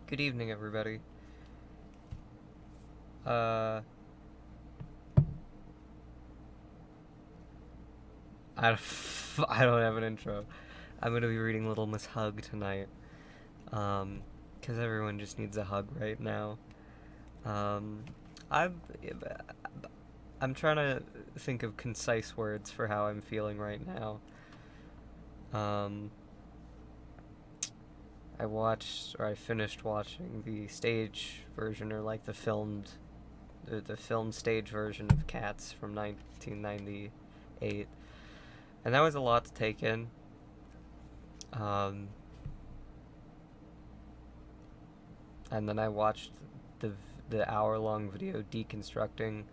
Good evening, everybody. Uh, I don't, I don't have an intro. I'm gonna be reading Little Miss Hug tonight. Cause everyone just needs a hug right now. Um, I'm, I'm trying to think of concise words for how I'm feeling right now. Um, I finished watching the stage version, or like the film stage version of Cats from 1998. And that was a lot to take in. Um, and then I watched the the hour long video deconstructing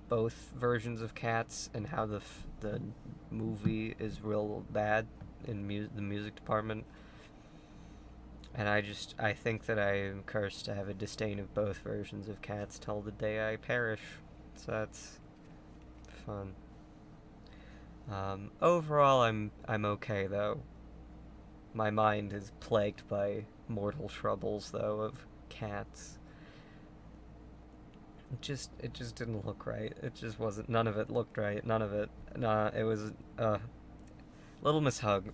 both versions of Cats and how the movie is real bad in the music department. And I think that I am cursed to have a disdain of both versions of Cats till the day I perish. So that's fun. Overall, I'm okay though. My mind is plagued by mortal troubles though of cats. It just didn't look right. It just wasn't. None of it looked right. None of it. Nah, it was Little Miss Hug.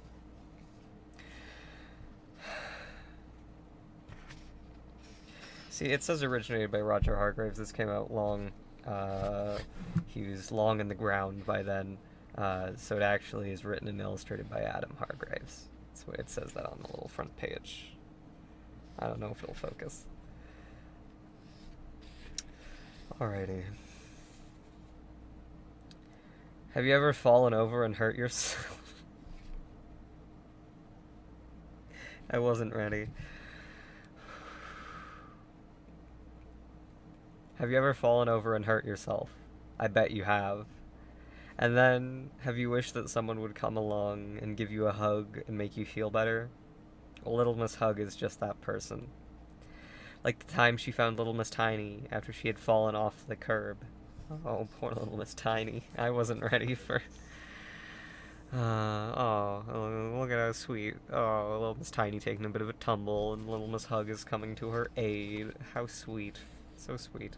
See, it says originated by Roger Hargraves. This came out long. Uh, he was long in the ground by then. So it actually is written and illustrated by Adam Hargraves. That's what it says that on the little front page. I don't know if it'll focus. Alrighty. Have you ever fallen over and hurt yourself? I wasn't ready. Have you ever fallen over and hurt yourself? I bet you have. And then, have you wished that someone would come along and give you a hug and make you feel better? Well, Little Miss Hug is just that person. Like the time she found Little Miss Tiny after she had fallen off the curb. Oh, poor Little Miss Tiny. I wasn't ready for. Look at how sweet. Oh, Little Miss Tiny taking a bit of a tumble, and Little Miss Hug is coming to her aid. How sweet. So sweet.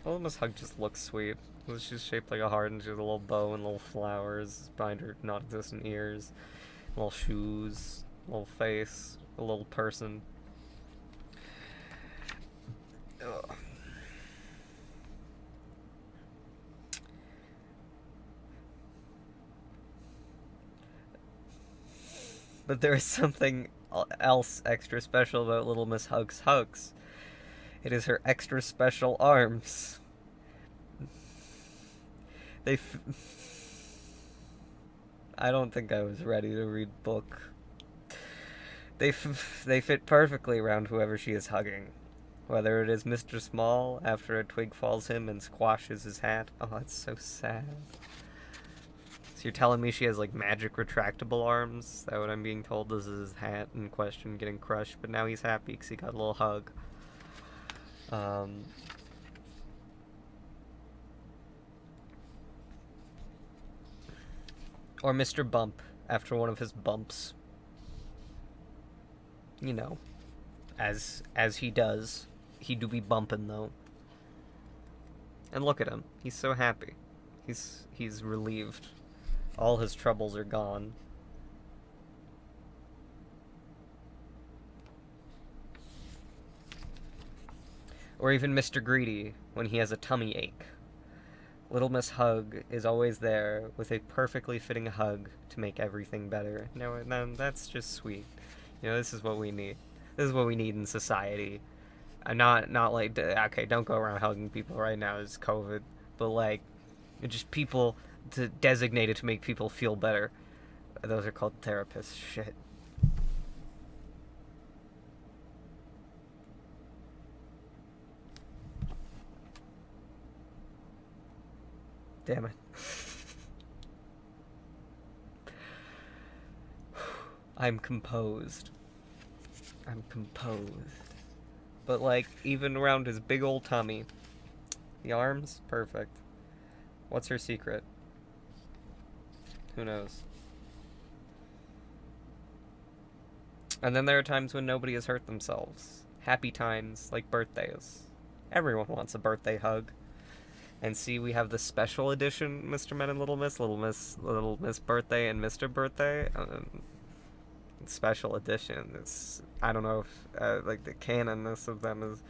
Little Miss Hug just looks sweet. She's shaped like a heart, and she has a little bow and little flowers behind her non-existent ears, little shoes, little face, a little person. Ugh. But there is something else extra special about Little Miss Hug's hugs. It is her extra special arms. They. I don't think I was ready to read book. They fit perfectly around whoever she is hugging. Whether it is Mr. Small after a twig falls him and squashes his hat. Oh, it's so sad. So you're telling me she has like magic retractable arms? Is that what I'm being told? This is his hat in question getting crushed, but now he's happy because he got a little hug. Um, or Mr. Bump after one of his bumps. You know, as he does. He do be bumping though. And look at him. He's so happy. He's relieved. All his troubles are gone. Or even Mr. Greedy when he has a tummy ache. Little Miss Hug is always there with a perfectly fitting hug to make everything better. No, that's just sweet. You know, this is what we need. This is what we need in society. Not like okay, don't go around hugging people right now. It's COVID, but like, just people designated to make people feel better. Those are called therapists. Shit. Damn it. I'm composed. I'm composed. But like, even around his big old tummy, the arms, perfect. What's her secret? Who knows? And then there are times when nobody has hurt themselves. Happy times, like birthdays. Everyone wants a birthday hug. And see, we have the special edition Mr. Men and Little Miss, Little Miss Birthday, and Mr. Birthday. Special edition. It's, I don't know if like the canonness of them is.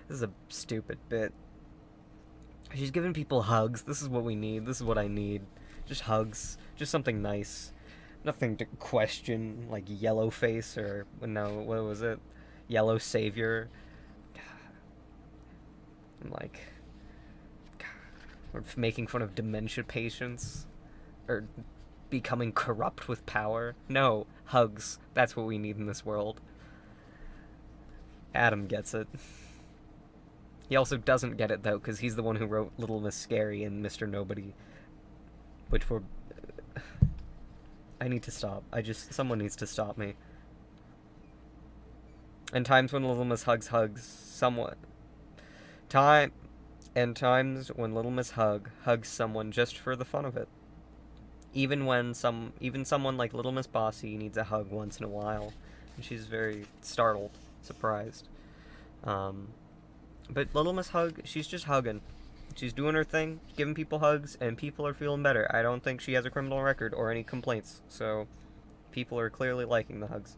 This is a stupid bit. She's giving people hugs. This is what we need. This is what I need. Just hugs. Just something nice. Nothing to question, like Yellow Face or no, what was it? Yellow Savior. I'm like, or making fun of dementia patients, or becoming corrupt with power. No, hugs. That's what we need in this world. Adam gets it. He also doesn't get it, though, because he's the one who wrote Little Miss Scary and Mr. Nobody, which were... I need to stop. Someone needs to stop me. And times when Little Miss hugs someone. And times when Little Miss hugs someone just for the fun of it. Even someone like Little Miss Bossy needs a hug once in a while. And she's very startled, surprised. But Little Miss Hug, she's just hugging. She's doing her thing, giving people hugs, and people are feeling better. I don't think she has a criminal record or any complaints, so people are clearly liking the hugs.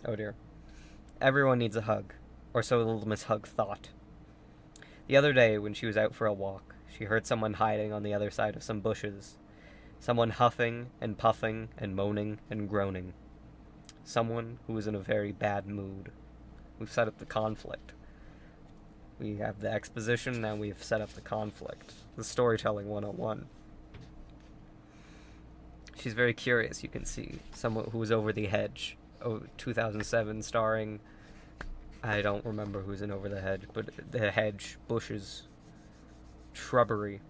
Oh dear. Everyone needs a hug, or so Little Miss Hug thought. The other day, when she was out for a walk, she heard someone hiding on the other side of some bushes. Someone huffing and puffing and moaning and groaning. Someone who was in a very bad mood. We've set up the conflict. We have the exposition, now we've set up the conflict. The storytelling 101. She's very curious, you can see. Someone who was over the hedge. 2007, starring... I don't remember who's in Over the Hedge, but the hedge, bushes, shrubbery.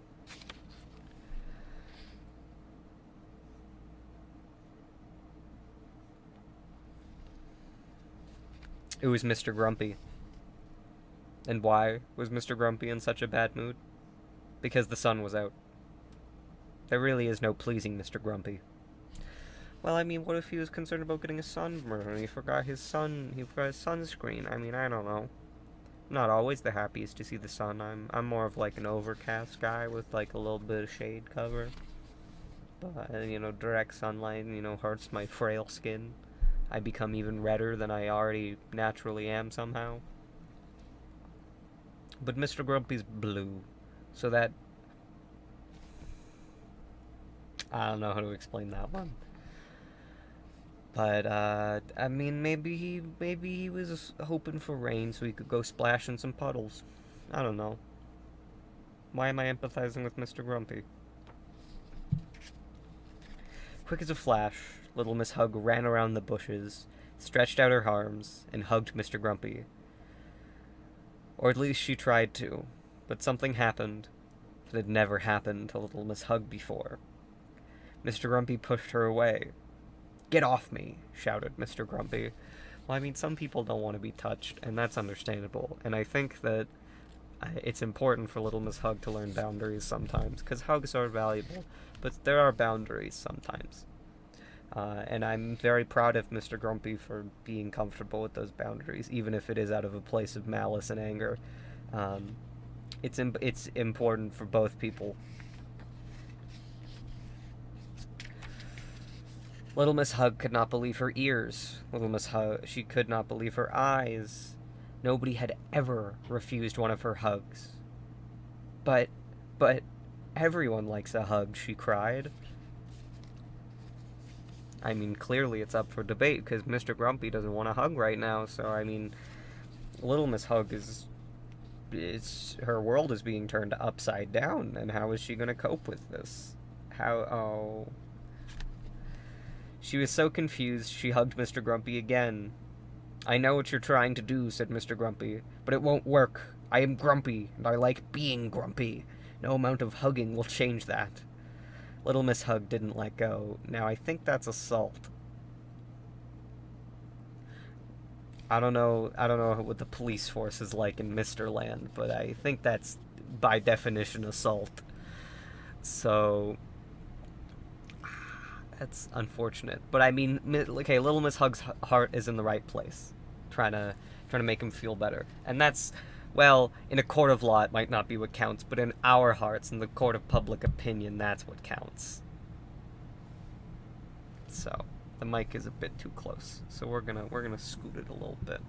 It was Mr. Grumpy. And why was Mr. Grumpy in such a bad mood? Because the sun was out. There really is no pleasing Mr. Grumpy. Well, I mean, what if he was concerned about getting a sunburn and he forgot his sunscreen? I mean, I don't know. I'm not always the happiest to see the sun. I'm more of like an overcast guy with like a little bit of shade cover. But, direct sunlight, hurts my frail skin. I become even redder than I already naturally am somehow. But Mr. Grumpy's blue, so that... I don't know how to explain that one. But, I mean, maybe he was hoping for rain so he could go splash in some puddles. I don't know. Why am I empathizing with Mr. Grumpy? Quick as a flash, Little Miss Hug ran around the bushes, stretched out her arms, and hugged Mr. Grumpy. Or at least she tried to, but something happened that had never happened to Little Miss Hug before. Mr. Grumpy pushed her away. "Get off me," shouted Mr. Grumpy. Well, I mean, some people don't want to be touched, and that's understandable, and I think that it's important for Little Miss Hug to learn boundaries sometimes, because hugs are valuable, but there are boundaries sometimes. And I'm very proud of Mr. Grumpy for being comfortable with those boundaries, even if it is out of a place of malice and anger. It's important for both people. Little Miss Hug could not believe her ears. Little Miss Hug, she could not believe her eyes. Nobody had ever refused one of her hugs. But everyone likes a hug, she cried. I mean, clearly it's up for debate, because Mr. Grumpy doesn't want a hug right now, so, I mean, Little Miss Hug her world is being turned upside down, and how is she going to cope with this? She was so confused, she hugged Mr. Grumpy again. "I know what you're trying to do," said Mr. Grumpy, "but it won't work. I am grumpy, and I like being grumpy. No amount of hugging will change that." Little Miss Hug didn't let go. Now, I think that's assault. I don't know what the police force is like in Mr. Land, but I think that's, by definition, assault. So... That's unfortunate. But I mean, okay, Little Miss Hug's heart is in the right place, trying to make him feel better, and that's, well, in a court of law, it might not be what counts, but in our hearts, in the court of public opinion, that's what counts. So the mic is a bit too close, so we're gonna scoot it a little bit.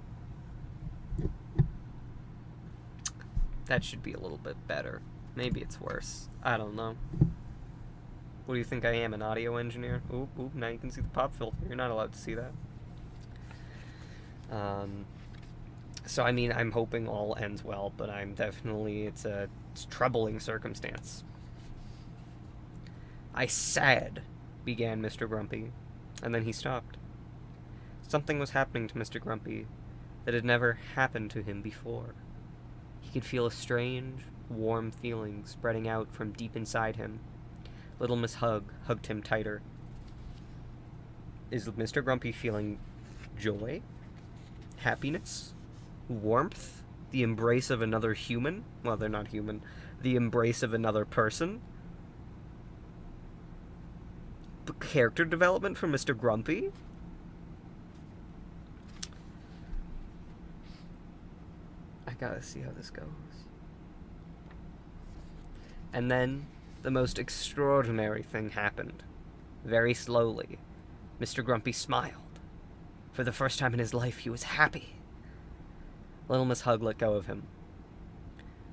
That should be a little bit better. Maybe it's worse. I don't know. What do you think I am, an audio engineer? Oop, now you can see the pop filter. You're not allowed to see that. So, I mean, I'm hoping all ends well, but I'm definitely, it's a troubling circumstance. I said, began Mr. Grumpy, and then he stopped. Something was happening to Mr. Grumpy that had never happened to him before. He could feel a strange, warm feeling spreading out from deep inside him. Little Miss Hug hugged him tighter. Is Mr. Grumpy feeling joy? Happiness? Warmth? The embrace of another human? Well, they're not human. The embrace of another person? Character development for Mr. Grumpy? I gotta see how this goes. And then the most extraordinary thing happened. Very slowly, Mr. Grumpy smiled. For the first time in his life, he was happy. Little Miss Hug let go of him.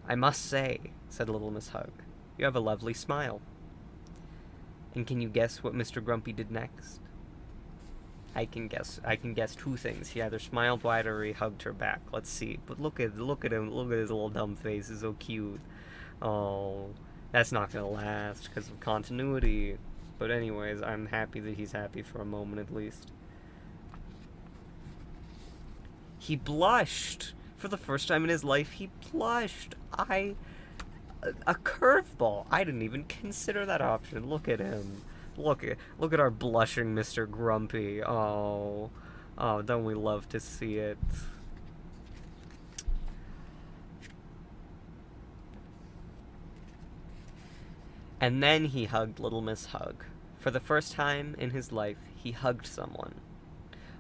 I must say, said Little Miss Hug, you have a lovely smile. And can you guess what Mr. Grumpy did next? I can guess two things. He either smiled wide or he hugged her back. Let's see. But look at him. Look at his little dumb face. He's so cute. Oh, that's not gonna last because of continuity. But anyways, I'm happy that he's happy for a moment at least. He blushed. For the first time in his life, he blushed. A curveball. I didn't even consider that option. Look at him. Look at our blushing Mr. Grumpy. Oh, don't we love to see it? And then he hugged Little Miss Hug. For the first time in his life, he hugged someone.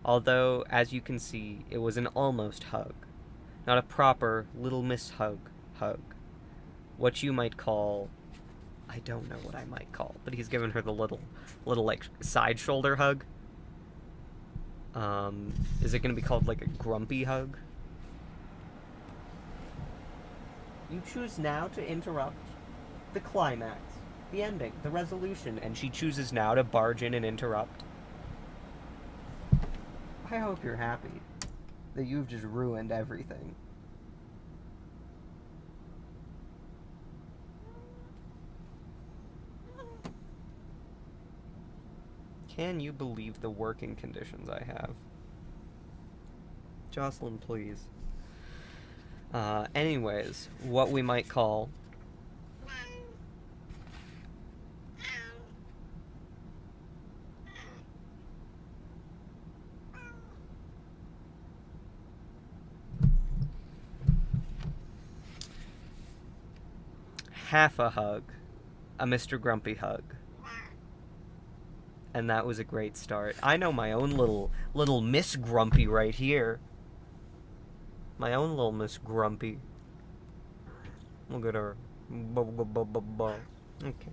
Although, as you can see, it was an almost hug. Not a proper Little Miss Hug hug. What you might call... I don't know what I might call, but he's given her the little like, side shoulder hug. Is it gonna be called, like, a grumpy hug? You choose now to interrupt the climax, the ending, the resolution, and she chooses now to barge in and interrupt. I hope you're happy that you've just ruined everything. Can you believe the working conditions I have? Jocelyn, please. Anyways, what we might call... half a hug. A Mr. Grumpy hug. And that was a great start. I know my own little Miss Grumpy right here. My own little Miss Grumpy. Look at her. Okay.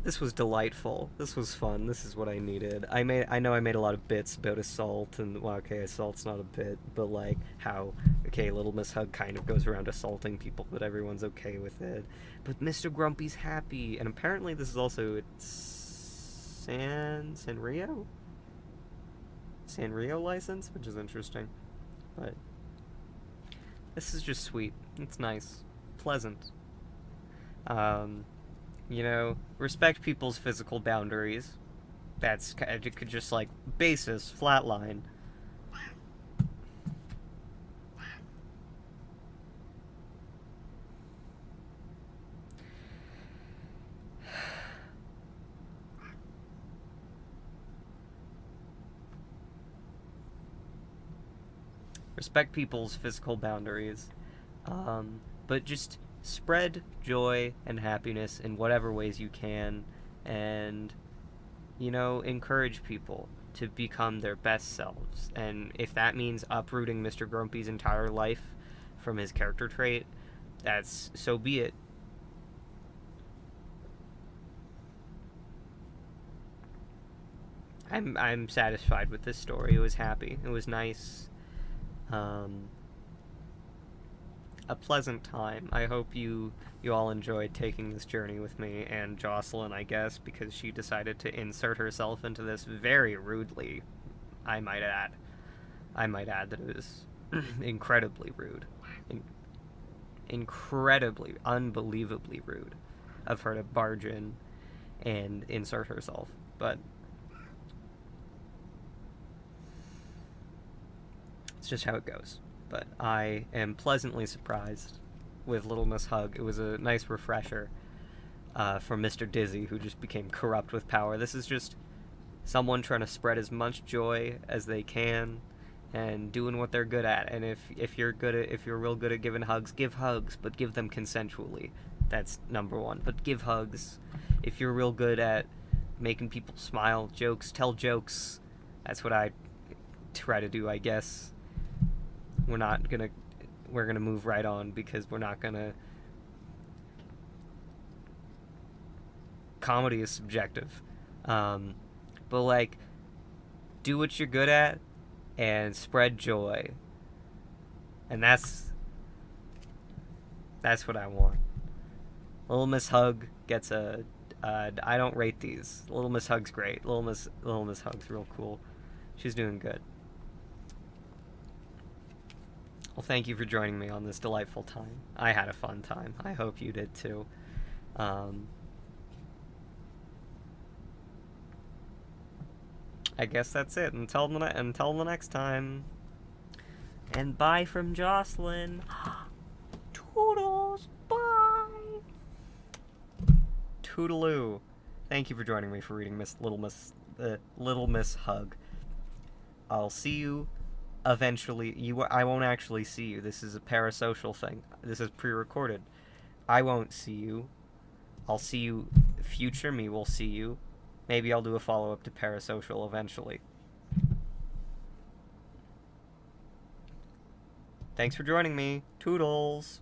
This was delightful. This was fun. This is what I needed. I know I made a lot of bits about assault, and, well, okay, assault's not a bit, but, like, how, okay, Little Miss Hug kind of goes around assaulting people, but everyone's okay with it. But Mr. Grumpy's happy, and apparently this is also Sanrio? Sanrio license, which is interesting. But this is just sweet. It's nice. Pleasant. You know, respect people's physical boundaries. That's kind of just like basis, flatline. Respect people's physical boundaries. But just spread joy and happiness in whatever ways you can, and, you know, encourage people to become their best selves. And if that means uprooting Mr. Grumpy's entire life from his character trait, that's so be it. I'm satisfied with this story. It was happy. It was nice. A pleasant time. I hope you all enjoyed taking this journey with me, and Jocelyn, I guess, because she decided to insert herself into this very rudely. I might add that it was incredibly rude, incredibly, unbelievably rude of her to barge in and insert herself. But it's just how it goes. But I am pleasantly surprised with Little Miss Hug. It was a nice refresher from Mr. Dizzy, who just became corrupt with power. This is just someone trying to spread as much joy as they can and doing what they're good at. And if you're real good at giving hugs, give hugs, but give them consensually. That's number one. But give hugs. If you're real good at making people smile, tell jokes. That's what I try to do, I guess. We're gonna move right on, because we're not gonna. Comedy is subjective, but like, do what you're good at and spread joy, and that's what I want. Little Miss Hug gets a. I don't rate these. Little Miss Hug's great. Little Miss Hug's real cool. She's doing good. Well, thank you for joining me on this delightful time. I had a fun time. I hope you did too. I guess that's it. Until the next time. And bye from Jocelyn. Toodles. Bye. Toodaloo. Thank you for joining me for reading Little Miss Hug. I'll see you eventually. I won't actually see you. This is a parasocial thing. This is pre-recorded. I won't see you. I'll see you. Future me will see you. Maybe I'll do a follow-up to Parasocial eventually. Thanks for joining me. Toodles!